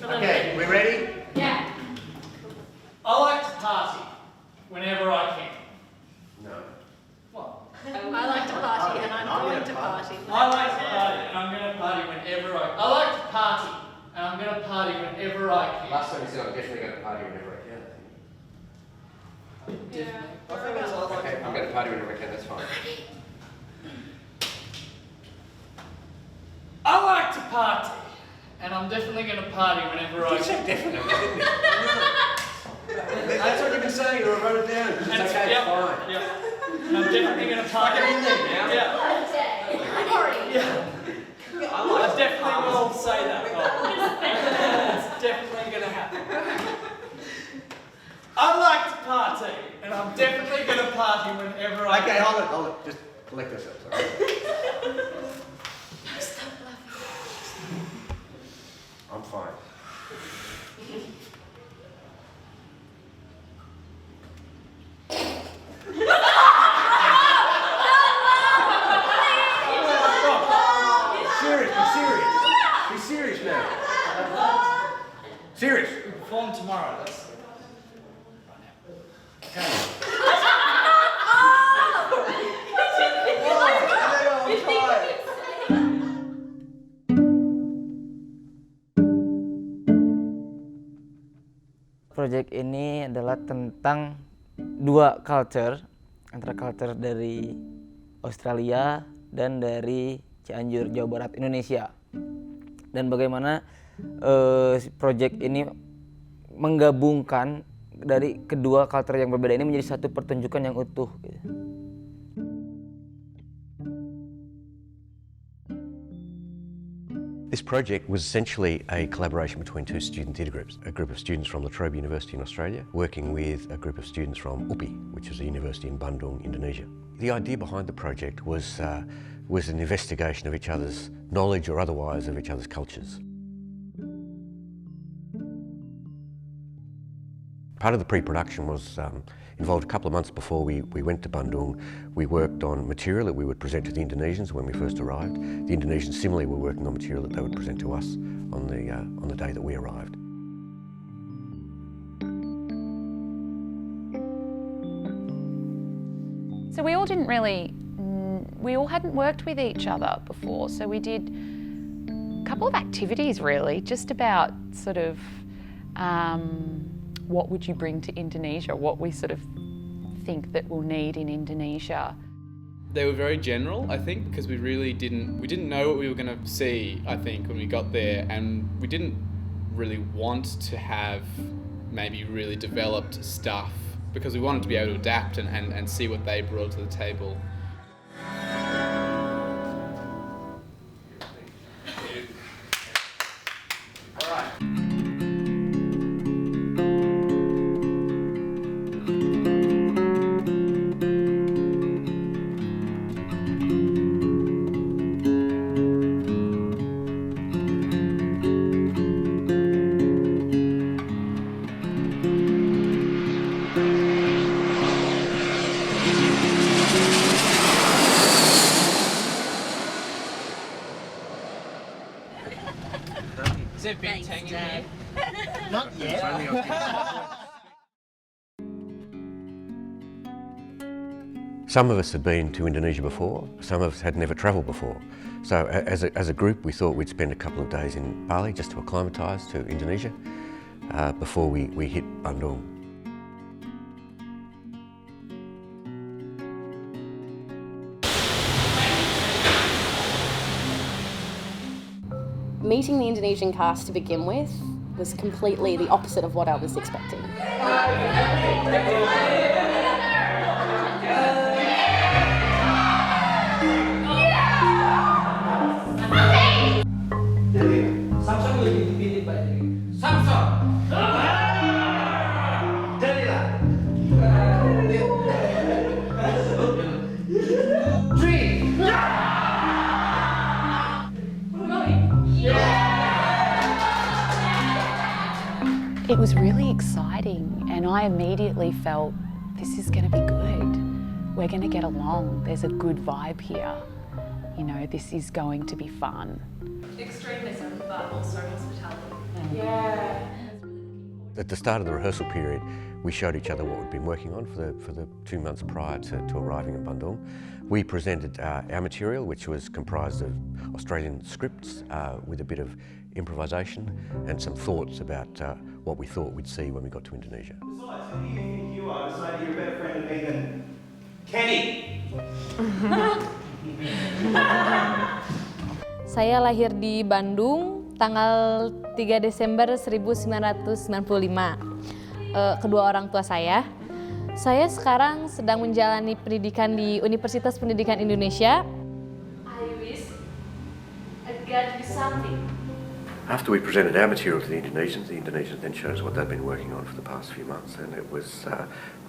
Okay, we ready? Yeah. I like to party whenever I can. No. What? I like to party and I'm going to party. I like to party and I'm going to party whenever I like to party and I'm going to party whenever I can. Last time you said I'm definitely going to party whenever I can. Yeah. Okay, I'm going to party whenever I can, that's fine. I like to party and I'm definitely going to party whenever I can. Definitely, didn't you? That's what you've been saying, you wrote it down. It's okay, yep, fine. Yep. And I'm definitely going to party. Get in there now. Yeah. Yeah. I definitely will say that. It's definitely going to happen. I like to party, and I'm definitely going to party whenever I Okay, can. hold it. Just collect yourselves, all right? Stop laughing. I'm fine. Be serious now. Serious. We perform tomorrow. That's Project ini adalah tentang dua culture, antara culture dari Australia dan dari Cianjur, Jawa Barat, Indonesia. Dan bagaimana project ini menggabungkan dari kedua culture yang berbeda ini menjadi satu pertunjukan yang utuh. Gitu. This project was essentially a collaboration between two student theatre groups, a group of students from the Trobe University in Australia working with a group of students from UPI, which is a university in Bandung, Indonesia. The idea behind the project was an investigation of each other's knowledge or otherwise of each other's cultures. Part of the pre-production was involved a couple of months before we went to Bandung. We worked on material that we would present to the Indonesians when we first arrived. The Indonesians similarly were working on material that they would present to us on the day that we arrived. So we all hadn't worked with each other before, so we did a couple of activities really, just about sort of what would you bring to Indonesia, what we sort of think that we'll need in Indonesia. They were very general, I think, because we didn't know what we were going to see, I think, when we got there, and we didn't really want to have maybe really developed stuff because we wanted to be able to adapt and see what they brought to the table. Is it big hanging here? Not yet. Some of us had been to Indonesia before, some of us had never travelled before. So as a group we thought we'd spend a couple of days in Bali just to acclimatise to Indonesia before we hit Bandung. Meeting the Indonesian cast to begin with was completely the opposite of what I was expecting. Samsung will be defeated by Samsung! It was really exciting and I immediately felt this is going to be good. We're going to get along. There's a good vibe here. You know, this is going to be fun. Extremism, but also hospitality. At the start of the rehearsal period, we showed each other what we'd been working on for the 2 months prior to arriving in Bandung. We presented our material, which was comprised of Australian scripts with a bit of improvisation and some thoughts about what we thought we'd see when we got to Indonesia. Besides, who do you think you are? Decide you're a better friend of me than Kenny. Saya lahir di Bandung tanggal 3 Desember 1995. Kedua orang tua saya. Saya sekarang sedang menjalani pendidikan di Universitas Pendidikan Indonesia. I wish I'd get you something. After we presented our material to the Indonesians then showed us what they'd been working on for the past few months, and it was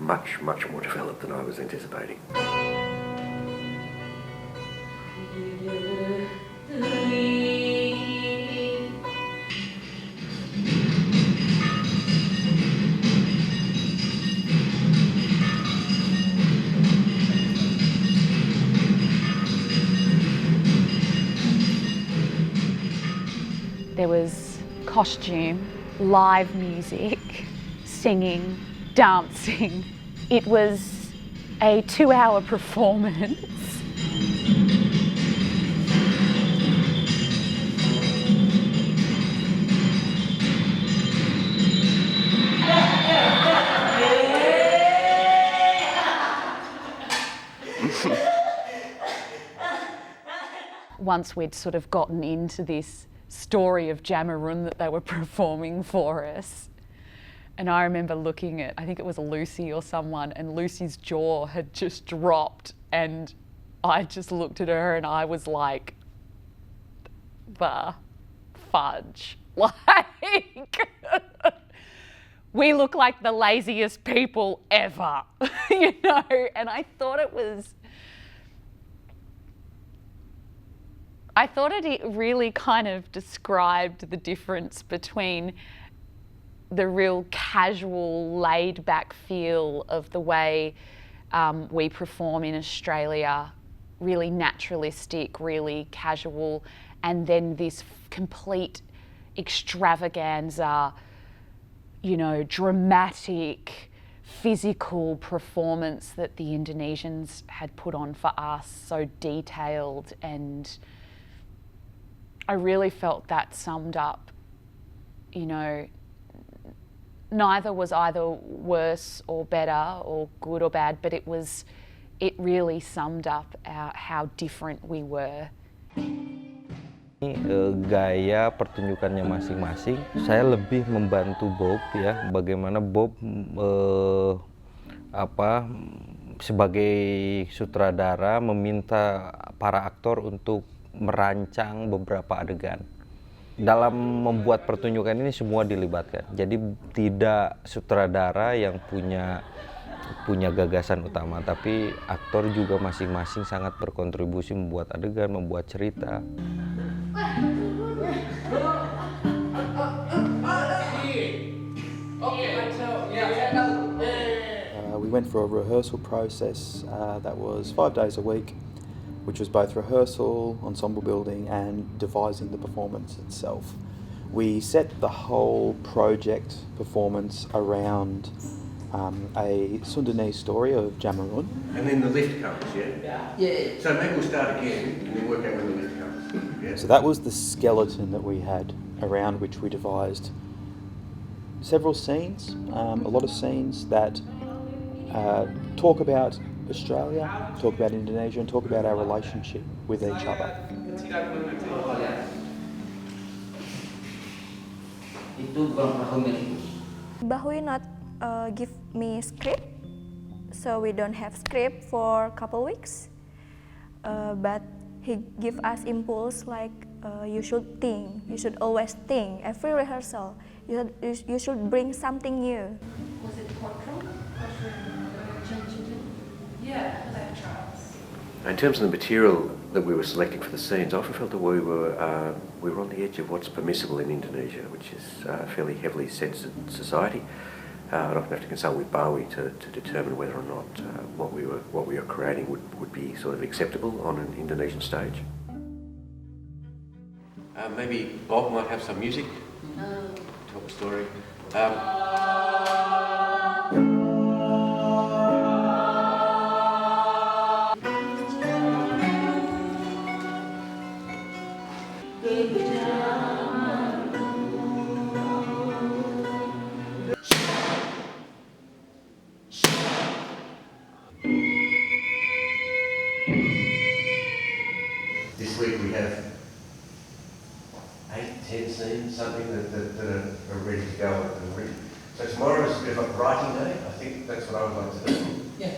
much more developed than I was anticipating. There was costume, live music, singing, dancing. It was a 2-hour performance. Once we'd sort of gotten into this story of Jamarun that they were performing for us. And I remember looking at, I think it was Lucy or someone, and Lucy's jaw had just dropped, and I just looked at her and I was like, the fudge. Like, we look like the laziest people ever, you know? And I thought it really kind of described the difference between the real casual, laid-back feel of the way we perform in Australia, really naturalistic, really casual, and then this complete extravaganza, you know, dramatic, physical performance that the Indonesians had put on for us, so detailed, and I really felt that summed up, you know, neither was either worse or better or good or bad, but it really summed up how different we were. Gaya pertunjukannya masing-masing, saya lebih membantu Bob ya, bagaimana Bob sebagai sutradara meminta para aktor untuk merancang beberapa adegan. Dalam membuat pertunjukan ini semua dilibatkan. Jadi tidak sutradara yang punya gagasan utama, tapi aktor juga masing-masing sangat berkontribusi membuat adegan, membuat cerita. We went for a rehearsal process that was 5 days a week, which was both rehearsal, ensemble building, and devising the performance itself. We set the whole project performance around a Sundanese story of Jamarun. And then the lift comes, yeah? Yeah. So maybe we'll start again and then work out when the lift comes. Yeah? So that was the skeleton that we had around which we devised several scenes, a lot of scenes that talk about Australia, talk about Indonesia, and talk about our relationship with each other. Bahui not give me script, so we don't have script for a couple weeks. But he give us impulse like you should think, you should always think. Every rehearsal, you should bring something new. Was it portrait? Yeah, that Charles. In terms of the material that we were selecting for the scenes, I often felt that we were on the edge of what's permissible in Indonesia, which is a fairly heavily censored society. I'd often have to consult with Bawi to determine whether or not what we were creating would be sort of acceptable on an Indonesian stage. Maybe Bob might have some music. tell the story. This week we have 8, 10 scenes, something that are ready to go and ready. So tomorrow is a bit of a writing day. I think that's what I would like to do. Yeah.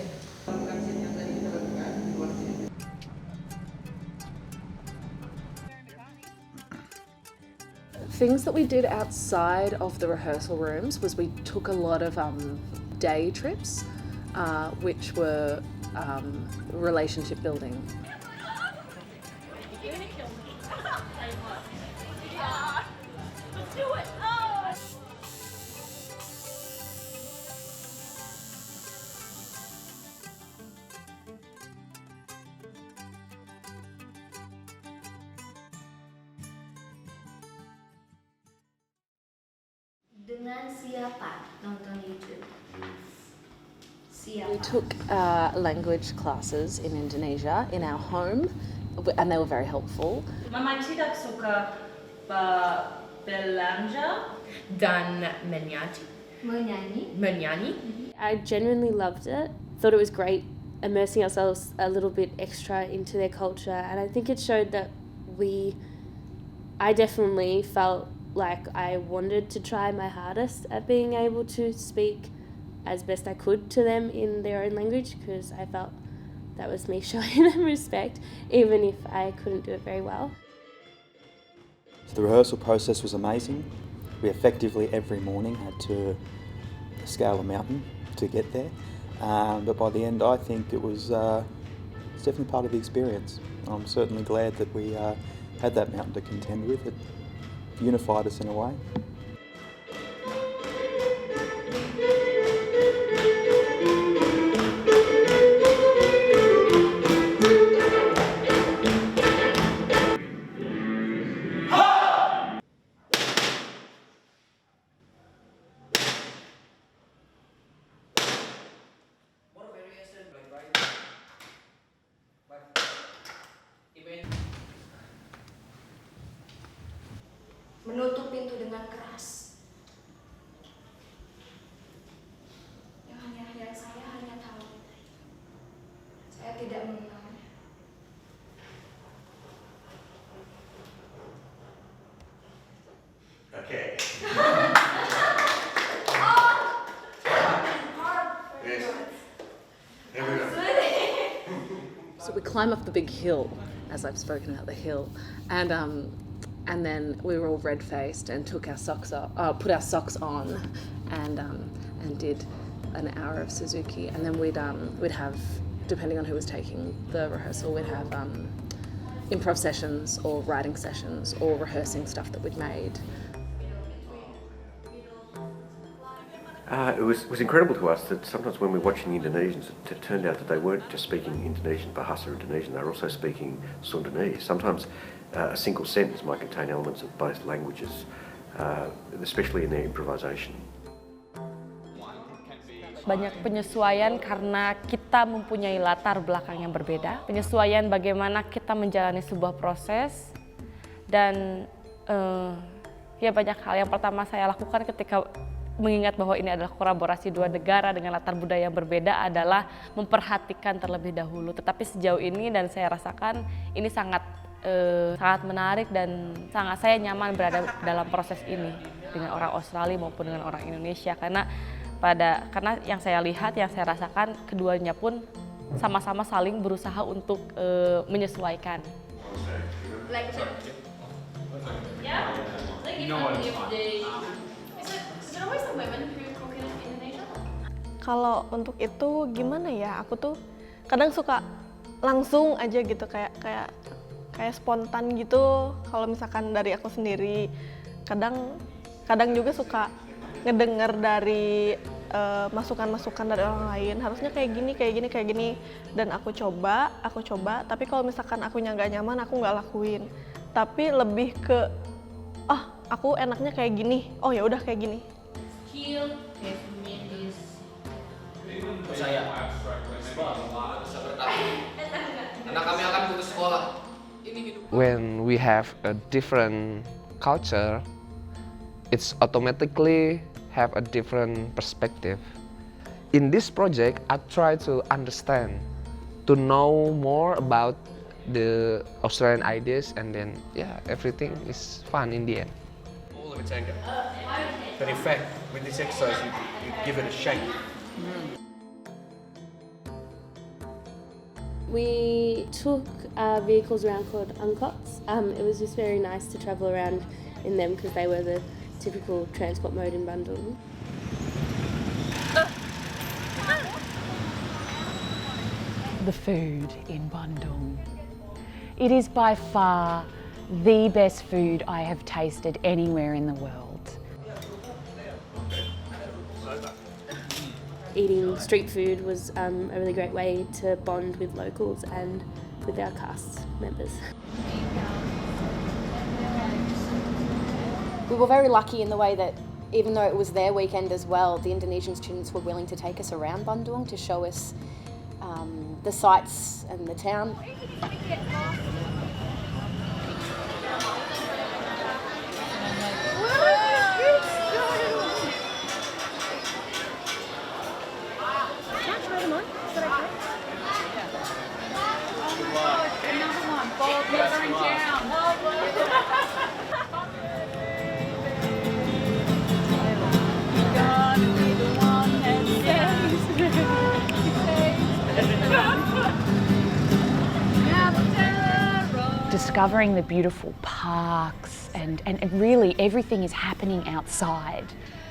Things that we did outside of the rehearsal rooms was we took a lot of day trips, which were relationship building. You're gonna kill me. Yeah. Let's do it. Dengan siapa nonton YouTube? We took language classes in Indonesia in our home, and they were very helpful. Mama tidak suka belanja Dan menyanyi. Menyanyi. I genuinely loved it. Thought it was great immersing ourselves a little bit extra into their culture, and I think it showed that I definitely felt like I wanted to try my hardest at being able to speak as best I could to them in their own language, because I felt that was me showing them respect, even if I couldn't do it very well. So the rehearsal process was amazing. We effectively every morning had to scale a mountain to get there, but by the end I think it was it's definitely part of the experience. I'm certainly glad that we had that mountain to contend with. It unified us in a way. Menutup pintu dengan keras. Yang saya hanya tahu. Saya tidak mengenal. Okay. Yes. Here we go. So we climb up the big hill, as I've spoken about the hill, and then we were all red-faced and took our socks off, put our socks on, and did an hour of Suzuki, and then we'd have, depending on who was taking the rehearsal, we'd have improv sessions or writing sessions or rehearsing stuff that we'd made. It was incredible to us that sometimes when we were watching the Indonesians, it turned out that they weren't just speaking Indonesian, Bahasa Indonesian, they were also speaking Sundanese. Sometimes a single sentence might contain elements of both languages, especially in their improvisation. Banyak penyesuaian karena kita mempunyai latar belakang yang berbeda. Penyesuaian bagaimana kita menjalani sebuah proses, dan ya banyak hal. Yang pertama saya lakukan ketika mengingat bahwa ini adalah kolaborasi dua negara dengan latar budaya yang berbeda adalah memperhatikan terlebih dahulu. Tetapi sejauh ini dan saya rasakan ini sangat menarik dan sangat saya nyaman berada dalam proses ini dengan orang Australia maupun dengan orang Indonesia, karena yang saya lihat, yang saya rasakan, keduanya pun sama-sama saling berusaha untuk menyesuaikan. Yeah? Like is it always the women who cook in Indonesia? Kalau untuk itu gimana ya? Aku tuh kadang suka langsung aja gitu, kayak spontan gitu. Kalau misalkan dari aku sendiri, kadang juga suka ngedenger dari masukan-masukan dari orang lain. Harusnya kayak gini, dan aku coba. Tapi kalau misalkan akunya nggak nyaman, aku nggak lakuin. Tapi lebih ke aku enaknya kayak gini. Oh ya udah kayak gini. Skill development is Saya anak kami akan putus sekolah. When we have a different culture, it's automatically have a different perspective. In this project, I try to understand, to know more about the Australian ideas, and then everything is fun in the end. All of it's anger. But in fact, with this exercise, you give it a shape. We took vehicles around called Uncots. It was just very nice to travel around in them because they were the typical transport mode in Bandung. The food in Bandung. It is by far the best food I have tasted anywhere in the world. Eating street food was a really great way to bond with locals and with our cast members. We were very lucky in the way that even though it was their weekend as well, the Indonesian students were willing to take us around Bandung to show us the sights and the town. Discovering the beautiful parks and really everything is happening outside.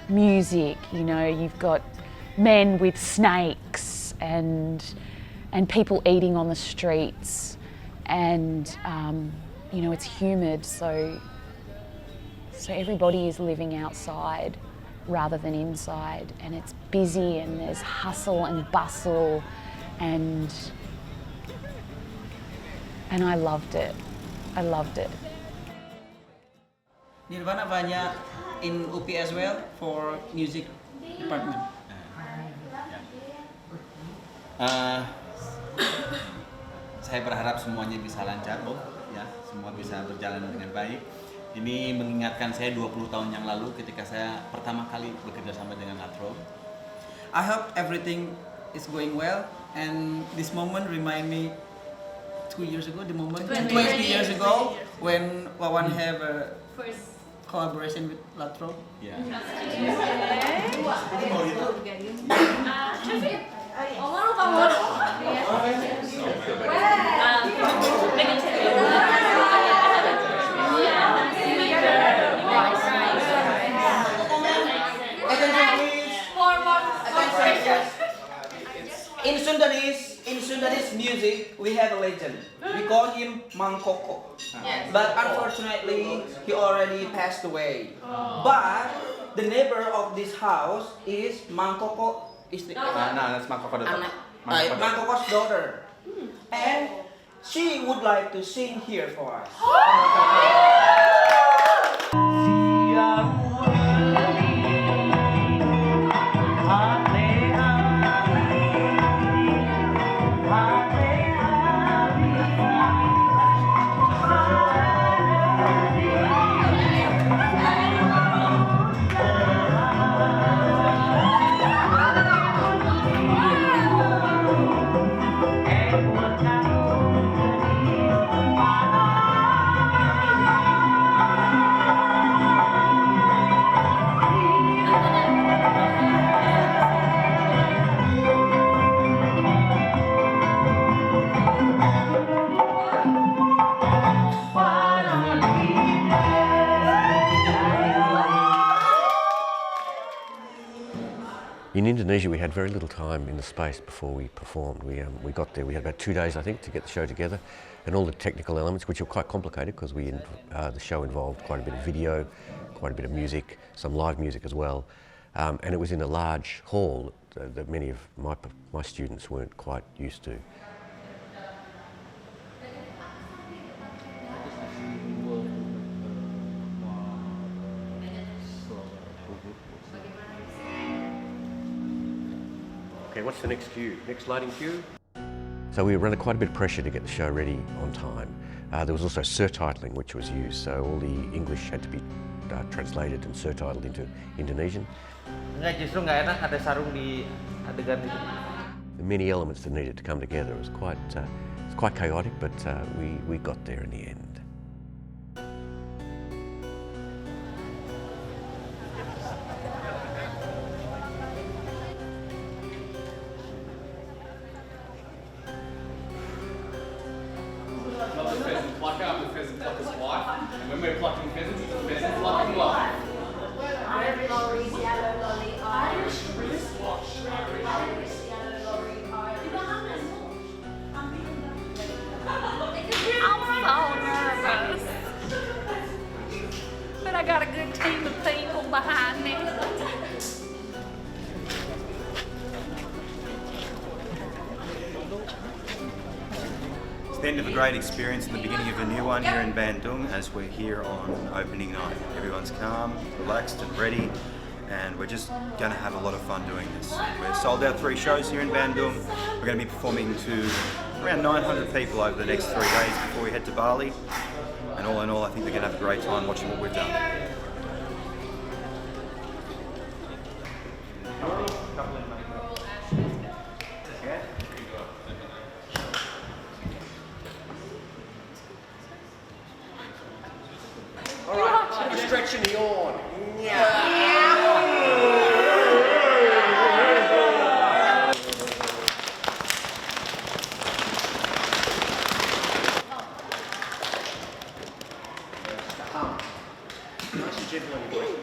Music, you know, you've got men with snakes and people eating on the streets, and you know, it's humid, so everybody is living outside rather than inside, and it's busy and there's hustle and bustle, and I loved it. I loved it. Nirvana banyak in UP as well for music department. Saya berharap semuanya bisa lancar, Bob, ya, semua bisa berjalan dengan baik. Ini mengingatkan saya 20 tahun yang lalu ketika saya pertama kali bekerja sama dengan Trobe. I hope everything is going well, and this moment remind me 2 years ago, the moment 20 years ago when Wawan have a first collaboration with Trobe. Yeah. In Sundanese music, we have a legend. We call him Mang Koko. But unfortunately, he already passed away. But the neighbor of this house is Mang Koko. Is the that's Mang Koko's daughter. Mang Koko's daughter. And she would like to sing here for us. In Indonesia, we had very little time in the space before we performed. We got there, we had about 2 days, I think, to get the show together, and all the technical elements, which were quite complicated because the show involved quite a bit of video, quite a bit of music, some live music as well, and it was in a large hall that many of my students weren't quite used to. what's the next cue? Next lighting cue? So we were under quite a bit of pressure to get the show ready on time. There was also surtitling which was used, so all the English had to be translated and surtitled into Indonesian. Enggak, justru nggak enak ada sarung di adegan itu. The many elements that needed to come together was quite chaotic, but we got there in the end. Love the pheasant plucker, I'm the pheasant plucker's wife, and when we're plucking pheasants, it's a pheasant plucking wife. Red lorries, yellow lorry, Irish wristwatch. Red Irish, yellow lorry, Irish. I'm so nervous. But I got a good team of people behind me. It's the end of a great experience and the beginning of a new one here in Bandung as we're here on opening night. Everyone's calm, relaxed and ready, and we're just going to have a lot of fun doing this. We're sold out 3 shows here in Bandung. We're going to be performing to around 900 people over the next 3 days before we head to Bali. And all in all, I think they're going to have a great time watching what we've done. All right, stretch and yawn. Nice and gentle on your voice.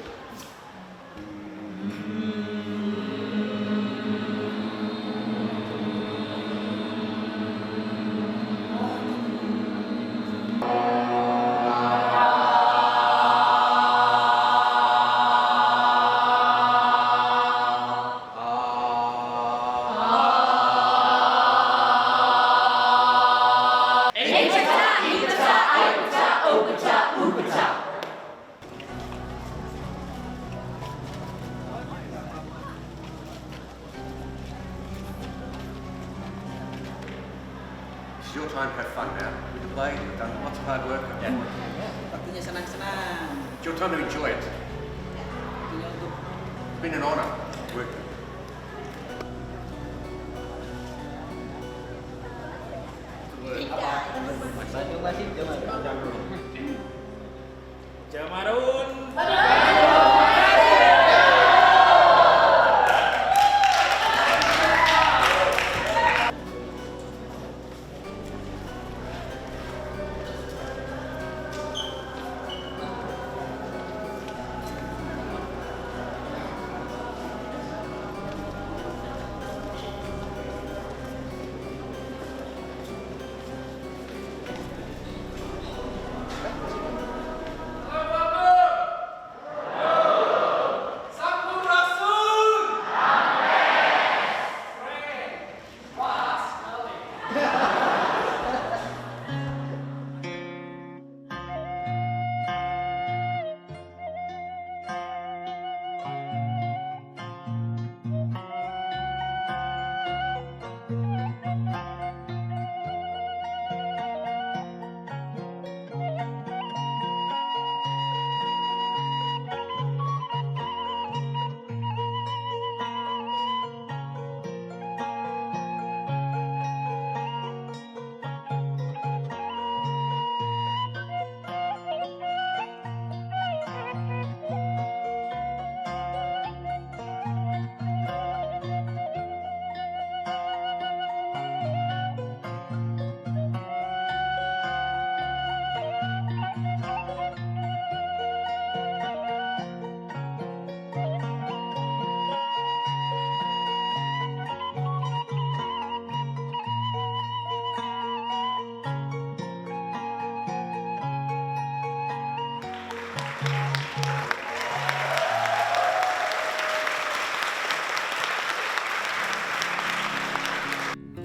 It's your time to have fun now. With the play, you've done lots of hard work. Waktunya senang-senang. It's your time to enjoy it. Waktunya untuk It's been an honour working. Jamarun.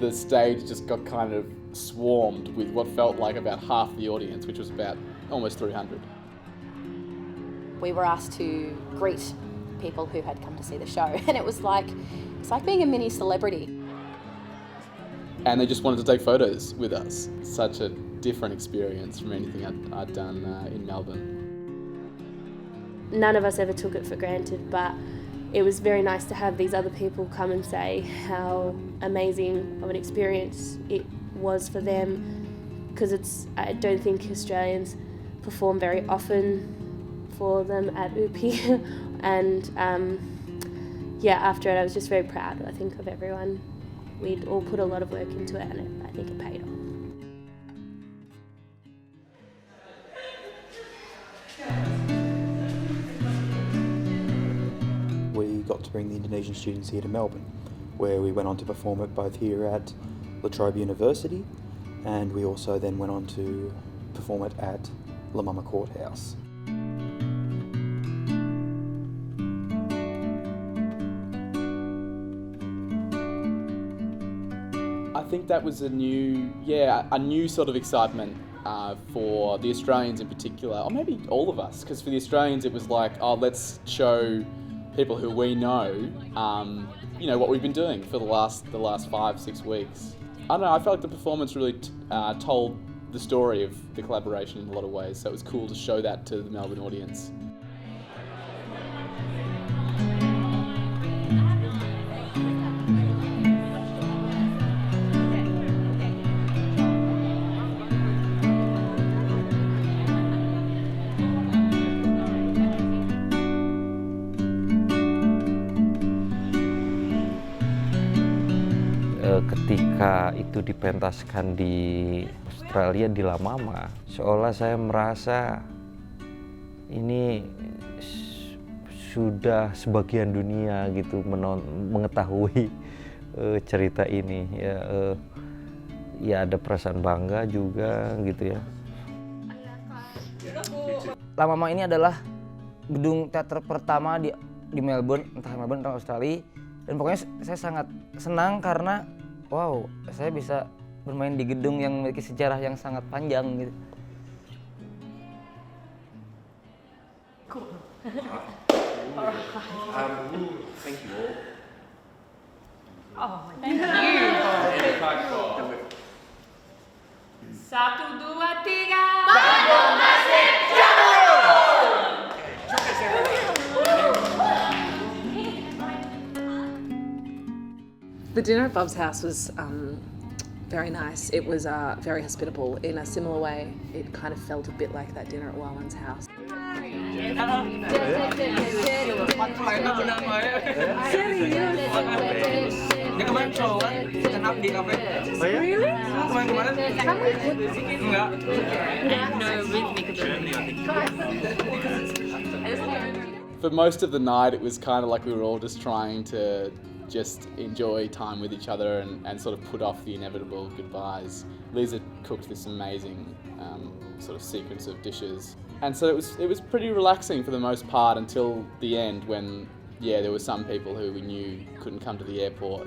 The stage just got kind of swarmed with what felt like about half the audience, which was about almost 300. We were asked to greet people who had come to see the show, and it's like being a mini celebrity. And they just wanted to take photos with us. Such a different experience from anything I'd done in Melbourne. None of us ever took it for granted, but it was very nice to have these other people come and say how amazing of an experience it was for them, because I don't think Australians perform very often for them at UPI. And after it I was just very proud, I think, of everyone. We'd all put a lot of work into it, and I think it paid off. We got to bring the Indonesian students here to Melbourne, where we went on to perform it both here at Trobe University, and we also then went on to perform it at La Mama Courthouse. I think that was a new sort of excitement for the Australians in particular, or maybe all of us, because for the Australians it was like, oh, let's show people who we know, what we've been doing for the last 5-6 weeks. I don't know, I felt like the performance really told the story of the collaboration in a lot of ways, so it was cool to show that to the Melbourne audience. Ketika itu dipentaskan di Australia di La Mama, seolah saya merasa ini sudah sebagian dunia gitu mengetahui cerita ini. Ya ada perasaan bangga juga gitu ya. La Mama ini adalah gedung teater pertama di Melbourne, entah Melbourne atau Australia. Dan pokoknya saya sangat senang karena wow, saya bisa bermain di gedung yang memiliki sejarah yang sangat panjang gitu. Cool. Thank you all. Oh, thank you. 1, 2, 3. Bandung masih The dinner at Bob's house was very nice. It was very hospitable. In a similar way, it kind of felt a bit like that dinner at Wawan's house. For most of the night, it was kind of like we were all just trying to just enjoy time with each other and sort of put off the inevitable goodbyes. Lisa cooked this amazing sort of sequence of dishes, and so it was pretty relaxing for the most part until the end when there were some people who we knew couldn't come to the airport.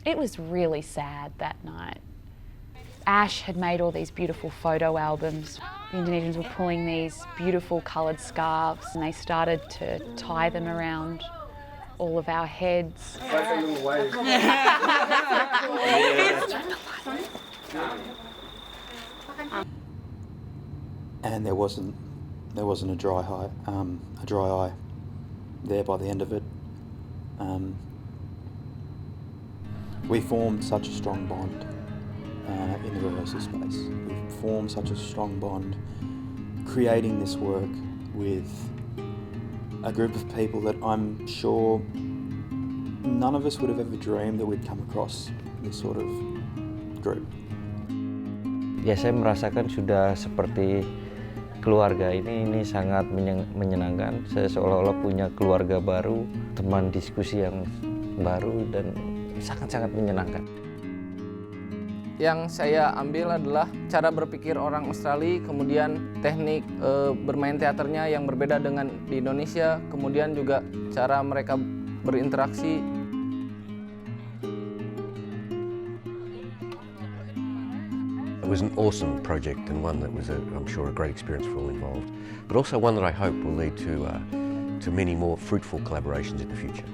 It was really sad that night. Ash had made all these beautiful photo albums. The Indonesians were pulling these beautiful coloured scarves and they started to tie them around all of our heads. And there wasn't a dry eye there by the end of it. We formed such a strong bond in the rehearsal space. We formed such a strong bond creating this work with a group of people that I'm sure none of us would have ever dreamed that we'd come across this sort of group. Ya, saya merasakan sudah seperti keluarga. Ini sangat menyenangkan. Saya seolah-olah punya keluarga baru, teman diskusi yang baru dan sangat-sangat menyenangkan. Yang saya ambil adalah cara berpikir orang Australia, kemudian teknik bermain teaternya yang berbeda dengan di Indonesia, kemudian juga cara mereka berinteraksi. It was an awesome project and one that was, I'm sure, a great experience for all involved, but also one that I hope will lead to many more fruitful collaborations in the future.